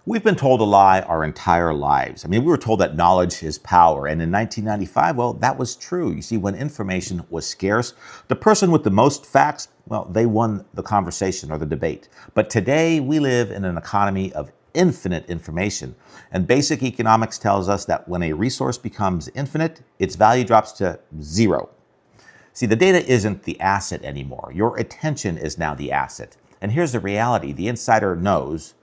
We've been told a lie our entire lives. I mean, we were told that knowledge is power. And in 1995, well, that was true. You see, when information was scarce, the person with the most facts, well, they won the conversation or the debate. But today we live in an economy of infinite information. And basic economics tells us that when a resource becomes infinite, its value drops to zero. See, the data isn't the asset anymore. Your attention is now the asset. And here's the reality. The insider knows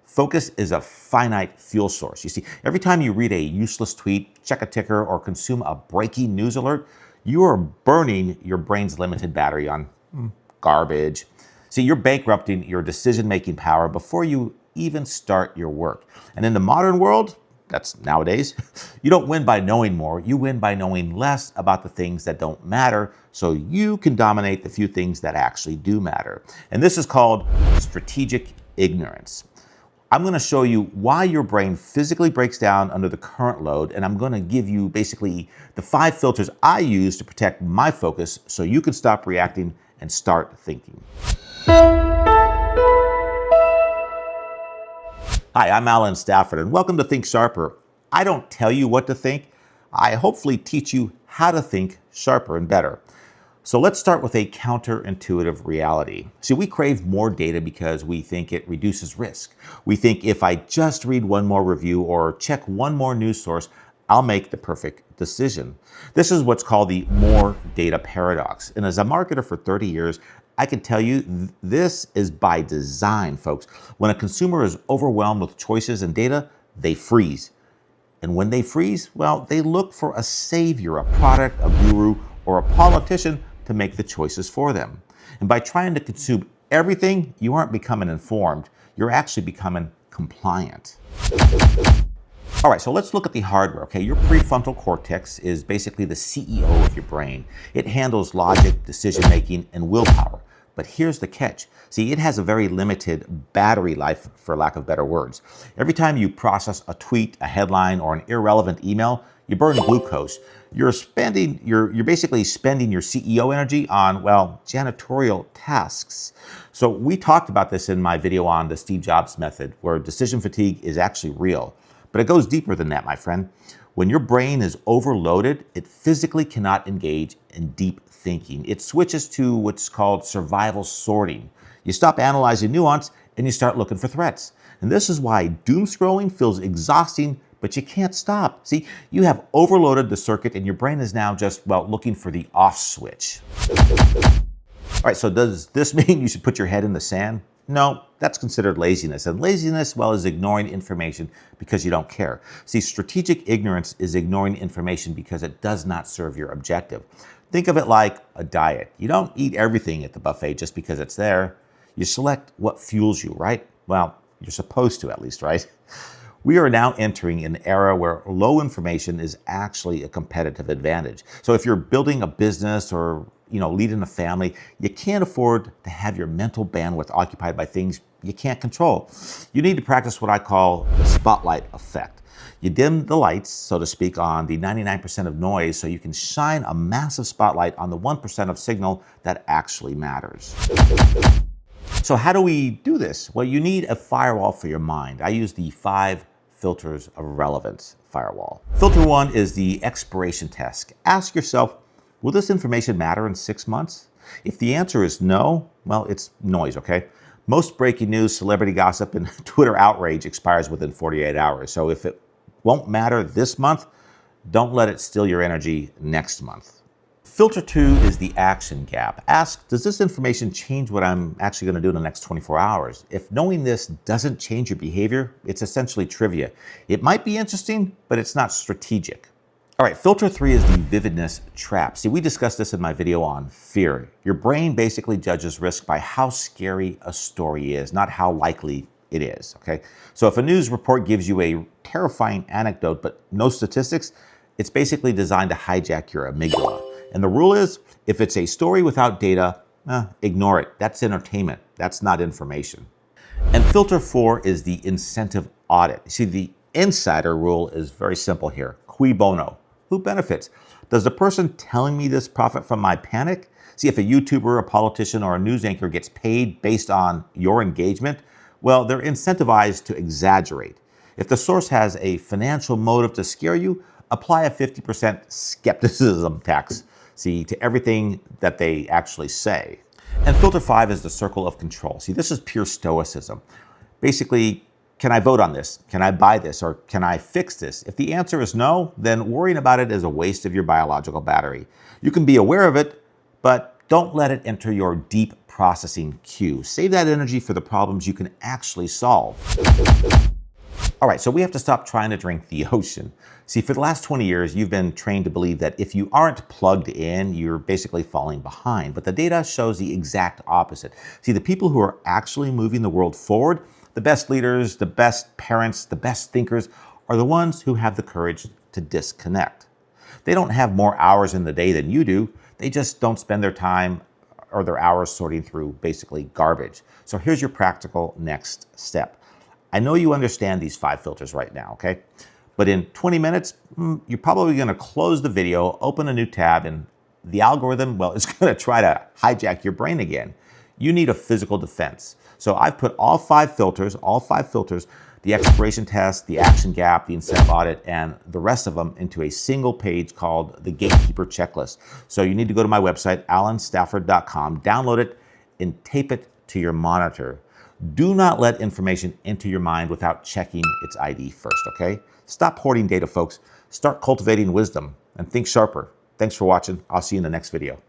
focus is a finite fuel source. You see, every time you read a useless tweet, check a ticker, or consume a breaking news alert, you are burning your brain's limited battery on garbage. See, you're bankrupting your decision-making power before you even start your work. And in the modern world, that's nowadays, you don't win by knowing more, you win by knowing less about the things that don't matter so you can dominate the few things that actually do matter. And this is called strategic ignorance. I'm going to show you why your brain physically breaks down under the current load, and I'm going to give you basically the 5 filters I use to protect my focus so you can stop reacting and start thinking. Hi, I'm Alan Stafford, and welcome to Think Sharper. I don't tell you what to think. I hopefully teach you how to think sharper and better. So let's start with a counterintuitive reality. See, we crave more data because we think it reduces risk. We think if I just read one more review or check one more news source, I'll make the perfect decision. This is what's called the more data paradox. And as a marketer for 30 years, I can tell you this is by design, folks. When a consumer is overwhelmed with choices and data, they freeze. And when they freeze, well, they look for a savior, a product, a guru, or a politician to make the choices for them. And by trying to consume everything, you aren't becoming informed, you're actually becoming compliant. All right, so let's look at the hardware, okay? Your prefrontal cortex is basically the CEO of your brain. It handles logic, decision-making, and willpower. But here's the catch. See, it has a very limited battery life, for lack of better words. Every time you process a tweet, a headline, or an irrelevant email, you burn glucose. You're basically spending your CEO energy on, well, janitorial tasks. So we talked about this in my video on the Steve Jobs method, where decision fatigue is actually real. But it goes deeper than that, my friend. When your brain is overloaded, it physically cannot engage in deep thinking. It switches to what's called survival sorting. You stop analyzing nuance and you start looking for threats. And this is why doom scrolling feels exhausting, but you can't stop. See, you have overloaded the circuit and your brain is now just, well, looking for the off switch. All right, so does this mean you should put your head in the sand? No, that's considered laziness. And laziness, well, is ignoring information because you don't care. See, strategic ignorance is ignoring information because it does not serve your objective. Think of it like a diet. You don't eat everything at the buffet just because it's there. You select what fuels you, right? Well, you're supposed to at least, right? We are now entering an era where low information is actually a competitive advantage. So if you're building a business or leading a family, you can't afford to have your mental bandwidth occupied by things you can't control. You need to practice what I call the spotlight effect. You dim the lights, so to speak, on the 99% of noise so you can shine a massive spotlight on the 1% of signal that actually matters. So how do we do this? Well, you need a firewall for your mind. I use the 5 filters of Relevance Firewall. Filter 1 is the expiration test. Ask yourself, will this information matter in 6 months? If the answer is no, well, it's noise, okay? Most breaking news, celebrity gossip, and Twitter outrage expires within 48 hours. So if it won't matter this month, don't let it steal your energy next month. Filter 2 is the action gap. Ask, does this information change what I'm actually going to do in the next 24 hours? If knowing this doesn't change your behavior, it's essentially trivia. It might be interesting, but it's not strategic. All right, filter 3 is the vividness trap. See, we discussed this in my video on fear. Your brain basically judges risk by how scary a story is, not how likely it is, okay? So if a news report gives you a terrifying anecdote but no statistics, it's basically designed to hijack your amygdala. And the rule is, if it's a story without data, ignore it. That's entertainment. That's not information. And filter 4 is the incentive audit. See, the insider rule is very simple here. Cui bono? Who benefits? Does the person telling me this profit from my panic? See, if a YouTuber, a politician, or a news anchor gets paid based on your engagement, Well, they're incentivized to exaggerate. If the source has a financial motive to scare you, apply a 50% skepticism tax, see, to everything that they actually say. And filter 5 is the circle of control. See, this is pure stoicism. Basically, can I vote on this? Can I buy this? Or can I fix this? If the answer is no, then worrying about it is a waste of your biological battery. You can be aware of it, but don't let it enter your deep processing queue. Save that energy for the problems you can actually solve. All right, so we have to stop trying to drink the ocean. See, for the last 20 years, you've been trained to believe that if you aren't plugged in, you're basically falling behind. But the data shows the exact opposite. See, the people who are actually moving the world forward, the best leaders, the best parents, the best thinkers, are the ones who have the courage to disconnect. They don't have more hours in the day than you do. They just don't spend their time or their hours sorting through basically garbage. So here's your practical next step. I know you understand these 5 filters right now, okay? But in 20 minutes, you're probably gonna close the video, open a new tab, and the algorithm, well, it's gonna try to hijack your brain again. You need a physical defense. So I've put all 5 filters, the expiration test, the action gap, the incentive audit, and the rest of them into a single page called the Gatekeeper checklist. So you need to go to my website, alanstafford.com, download it, and tape it to your monitor. Do not let information enter your mind without checking its ID first, okay? Stop hoarding data, folks. Start cultivating wisdom and think sharper. Thanks for watching. I'll see you in the next video.